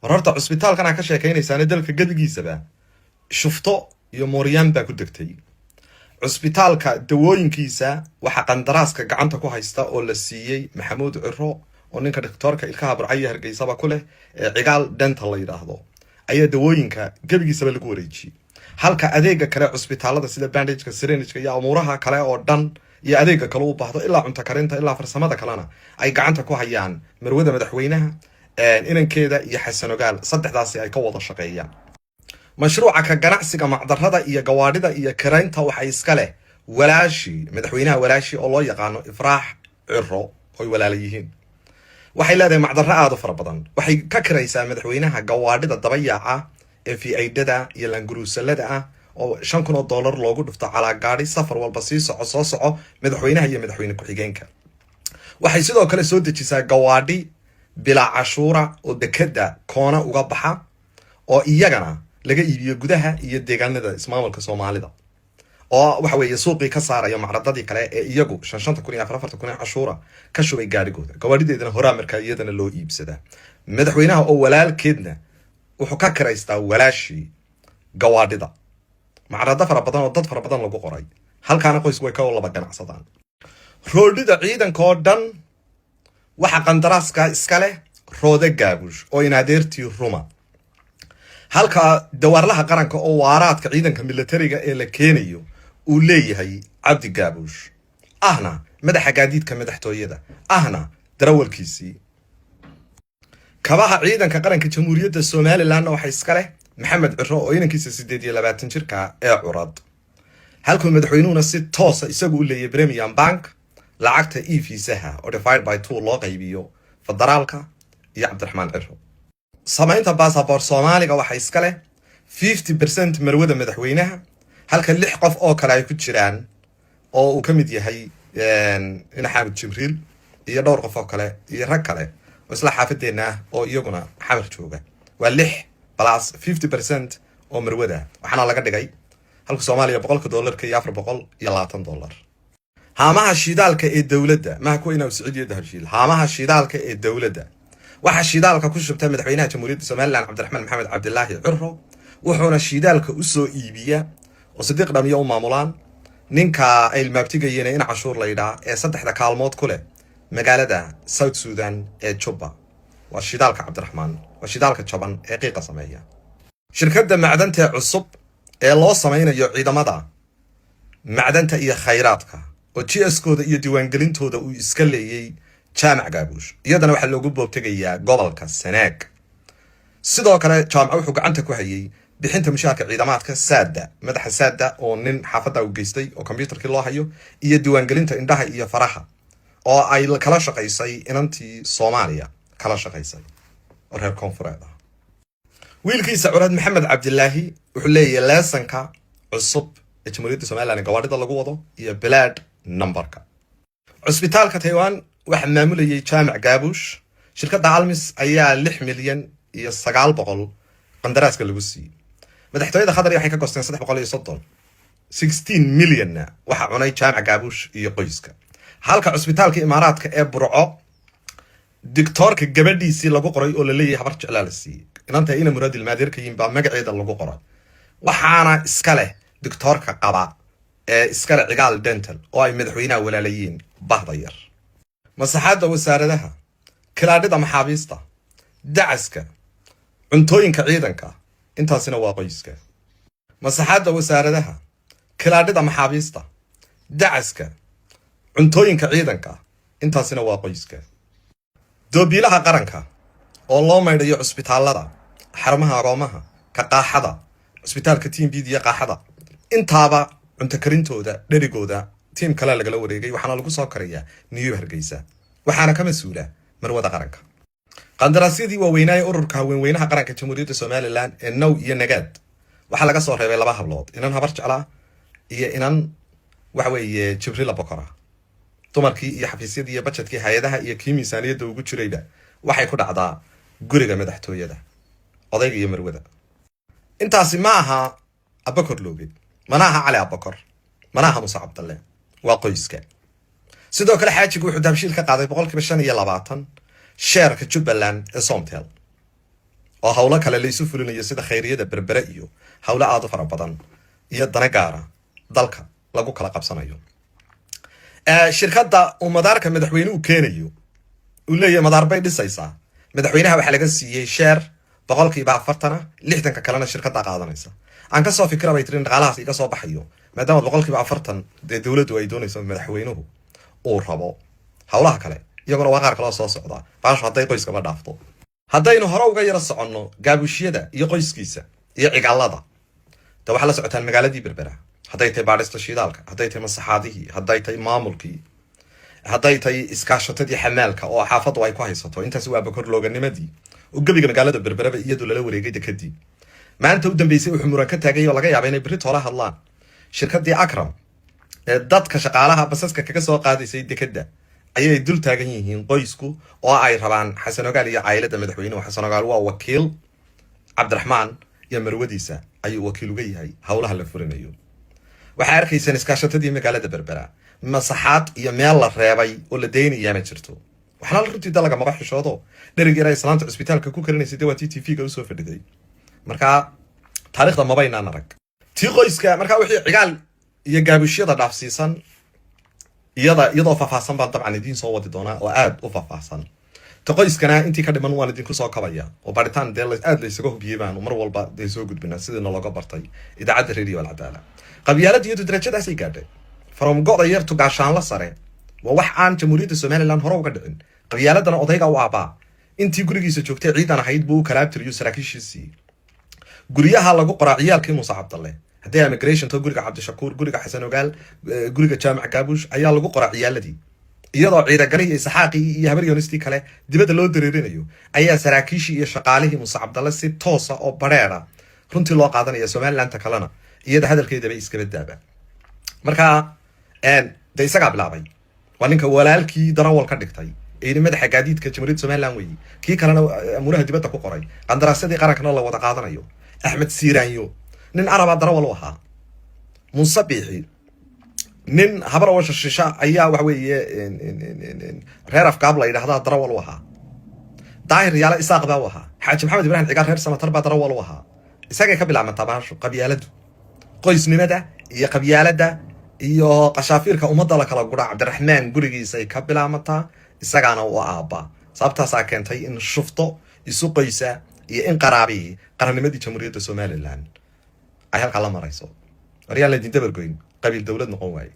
horta cusbitaalkan aan ka sheekaynaysaan dalka gabigiisaba shufto iyo mooryaan baa ku degtay. cusbitaalka dawooyinkiisa waxa qandaraaska gacanta ku haysta oo la siiyey Maxamuud Ciro oo ninka doctorka ilkaha Burcaya Hargeysaba ku leh cigaal dental la yiraahdo ayaa dawooyinka gabigiisaba lagu wareejiyay. halka adeega kale cusbitaalada sida bandage-ka, syringe-ka iyo amuraha kale oo dhan iyo adeega kale u baahdo ilaa cunto karinta ilaa farsamada kalena ay gacanta ku hayaan marwada madaxweynaha inankeeda iyo Xasan Ogaal saddexdaasi ay ka wada shaqeeyaan. mashruuca ka ganacsiga macdarrada iyo gawaadhida iyo karaynta waxay iska leh walaashi madaxweynaha walaashi oo loo yaqaano Ifraax Ciro oo walaala yihiin. waxay leedahay macdarro aad u fara badan. waxay ka kiraysaa madaxweynaha gawaadhida dabayaaca ee fiidada iyo languruusalada ah oo $5,000 loogu dhufto calaa gaari safar walba soo soco madaxweynaha iyo madaxweyne ku-xigeenka. waxay sidoo kale soo dejisaa gawaadhi bilaa cashuura oo dekada koona uga baxa oo iyagana laga iibiyo gudaha iyo deegaanada ismaamulka Soomaalida oo waxa weeye suuqii ka saarayo macradadii kale ee iyagu 5,000 cashuura ka shubay gaarigooda. gawaadhideedana horaa markaa iyadana loo iibsadaa. madaxweynaha oo walaalkeedna wuxuu ka kiraystaa walaashi gawaadhida macrada fara badan oo dad fara badan lagu qoray. halkaana qoysku way ka laba ganacsadaan. roodhida ciidanka oo dhan waxa qandaraaska iska leh Roode Gaabush oo inaadeertii Ruma. halka dawarlaha qaranka oo waaraadka ciidanka militariga ee la keenayo uu leeyahay Cabdi Gaabush ahna madaxa gaadiidka madaxtooyada ahna darawalkiisii. kabaha ciidanka qaranka jamhuuriyadda Soomaaliland waxa iska leh Maxamed Ciro oo inankiisa 28 jirka ee curad. halka madaxweynuhuna si toos ah isagu u leeyahay Premium Bank lacagta e-fiisaha oo divided by 2 loo qaybiyo federaalka iyo Cabdiraxmaan Ciro. samaynta passport Soomaaliga waxa iska leh 50% marwada madaxweynaha halka 6 qof oo kale ay ku jiraan oo uu kamid yahay ina Xamed Jibriil iyo dhowr qof oo kale iyo rag kale oo isla xaafadeena oo iyaguna xamar jooga. waa 6 plus 50% oo marwada waxana laga dhigay halka Soomaaliya $100 iyo $420. haamaha shidaalka ee dawladda ma ku inuu Sacuudiyada heshiil haamaha shidaalka ee dawladda waxa shidaalka ku shubtay madaxweynaha jamhuuriyadda Soomaaliland Cabdiraxmaan Maxamed Cabdilaahi Ciro wuxuuna shidaalka u soo iibiya oo Sadiq Dhamiyo u maamulaan ninka ay maabtigayeen in cashuur la yidhaa ee saddexda kaalmood ku leh magaalada South Sudan ee Juba. waa shidaalka Cabdiraxmaan waa shidaalka jaban ee qiiqa sameeya. shirkadda macdanta cusub ee loo samaynayo ciidamada macdanta iyo khayraadka oo GS-kooda iyo diiwaangelintooda uu iska leeyay Jaamac Gaabush iyadana waxa loogu boobtegayaa gobolka Sanaag. sidoo kale jaamac wuxuu gacanta ku hayay bixinta mushaharka ciidamada Saada madaxa Saada oo nin xaafada u geystay oo computerkii loo hayo iyo diiwaangelinta indhaha iyo faraha oo ay kala shaqaysay inantii Soomaaliya kala shaqaysay oo reer koonfureed ah. wiilkiisa Curad Maxamed Cabdilaahi wuxuu leeyahay leesanka cusub ee jamhuuriyadda Soomaaliland gawaadhida lagu wado iyo bilaad numberka. cusbitaalka Taiwan waxa maamulayay Jaamac Gaabush. shirkadda Almis ayaa 6,900,000 qandaraaska lagu siiyay. madaxtooyada Qatar waxay ka goosteen 330 16 milyan waxa cunay Jaamac Gaabush iyo qoyska. halka cusbitaalka Imaaraadka ee Burco doctorka gabadhiisii lagu qoray oo la leeyahay habar jeclaal siiyay. inanta ina Muraad Ilmaadirka yimba magaceeda lagu qoray. waxaana iska leh doctorka qaba ee iska leh cigaal dental oo ay madaxweynaha walaalayiin bahda yar. masaxada wasaaradaha kalaadhida maxaabiista dacaska cuntooyinka ciidanka intaasina waa qoyska. masaxada wasaaradaha kalaadhida maxaabiista dacaska cuntooyinka ciidanka intaasina waa qoyska. doobiilaha qaranka oo loo maydhayo cusbitaalada xarumaha agoomaha ka qaaxada cusbitaalka TMBD iyo qaaxada intaaba cunto karintooda dherigooda team kale lagala wareegay waxaana lagu soo karayaa New Hargeysa waxaana ka masuula marwada qaranka. qandaraasyadii waaweynaa ee ururka haweenweynaha qaranka jamhuuriyadda Soomaaliland ee Now iyo Nagaad waxa laga soo reebay 2 hablood inan habar jeclaa iyo inan waxa weeye Jibriil Abokora. dumarkii iyo xafiisyadii iyo budgetkii hay'adaha iyo kii miisaaniyadda ugu jirayba waxay ku dhacdaa guriga madaxtooyada odayga iyo marwada. intaasi ma aha Abokor Looge mana aha Cali Abokor mana aha Musa Cabdalle waa qoyska. sidoo kale xaajigu wuxuu dabshiil ka qaaday 5% sheerka Jubbaland ee Somtel oo hawlo kale la isu fulinayo sida khayriyada berbere iyo hawlo aad u fara badan iyo dana gaara dalka lagu kala qabsanayo shirkadda uu madaarka madaxweynuhu keenayo uu leeyahay madaar bay dhisaysaa madaxweynaha waxa laga siiyay share 40% 60 kalena shirkadda qaadanaysa aan ka soo fikirabay tirin dhaqaalahaas iga soo baxayo maadaama 40% de dawladdu ay doonayso madaxweynuhu oo rabo hawlaha kale iyaguna waa qaar kale soo socda baash haday qoyska ma dhaafto haddaynu hore uga yara soconno gaabushiyada iyo qoyskiisa iyo cigaalada ta waxa la socotaan magaaladii berbera hadday tahay baadhista shidaalka hadday tahay masaxaadihii hadday tahay maamulkii hadday tahay iskaashatadii xamaalka oo xaafadu ay ku haysato intaas waa bakor looganimadii oo gabiga magaalada berberaba iyadoo lala wareegay dekadii maanta u dambeysay wuxuu muran ka taagay oo laga yaabay inay brit hore hadlaan shirkadii akram ee dadka shaqaalaha basaska kaga soo qaadaysay dekada ayay dul taagan yihiin qoysku oo ay rabaan xasan ogaal iyo caylada madaxweynuhu xasan ogaal waa wakiil cabdiraxmaan iyo marwadiisa ayuu wakiil uga yahay hawlaha la furinayo waxaa arkaysaan iskaashatadii magaalada berbera masaxaad iyo meel la reebay oo la deynaya ma jirto waxna la runtii dalaga maba xishoodo dherig yar ay islaanta cisbitaalka ku karinaysay waa TV-ga u soo fadhiday marka taariikhda maba inaan arag tii qoyska marka wixii cigaal iyo gaabishiyada dhaafsiisan iyadoo faahfaahsan baan dabcan idiin soo wadi doonaa oo aad u faahfaahsan ta qoyskana intii ka dhiman waan idinku soo kabaya oo baaritaan dee aad la isaga hubiyey baanu mar walba dee soo gudbinaa sidii looga bartay idaacadda radio alcadaala qabyaalada iyadu darajadaasay gaadhay from go'da yar to gaashaanla sare waa wax aan jamhuuriyadda somaliland hore uga dhicin qabyaaladana odayga u aabaa intii gurigiisa joogtay ciidan ahayd buu kalaabtiriyo saraakiishiisii guryaha lagu qoraa ciyaalkii muuse cabdalle haddii immigration to guriga cabdishakuur guriga xasan ogaal guriga jaamac gaabush ayaa lagu qoraa ciyaaladii iyadoo ciidagalihi iyo saxaaqii iyo habaryonistii kale dibadda loo dareerinayo ayaa saraakiishii iyo shaqaalihii muuse cabdalle si toosa oo bareera runtii loo qaadanaya somalilanta kalena iyada hadalkeeda bay iskaba daaba marka de isagaa bilaabay waa ninka walaalkii darawal ka dhigtay ee madaxa gaadiidka jamhuuriyadda somaliland weeye kii kalena amuraha dibadda ku qoray qandaraasadii qarankana la wada qaadanayo axmed siiraanyo nin araba darawal u ahaa muuse biixi nin habar washa shisha ayaa waxa weeye reer afkaab la yidhaahdaa darawal u ahaa daahir yaala isaaq baa u ahaa xaaji maxamed ibraahim cigaal reer samatar baa darawal u ahaa isagay ka bilaabantaa baashu qabyaaladu qoysnimada iyo qabyaalada iyo qashaafiirka ummadda la kala gura cabdiraxmaan gurigiisa ay ka bilaabantaa isagaana u aabba sababtaasaa keentay in shufto isu qoysa iyo in qaraabi qarannimadii jamhuuriyadda somaliland ay halkaa la marayso waryaan la idin dabargoyn qabiil dowlad noqon waaye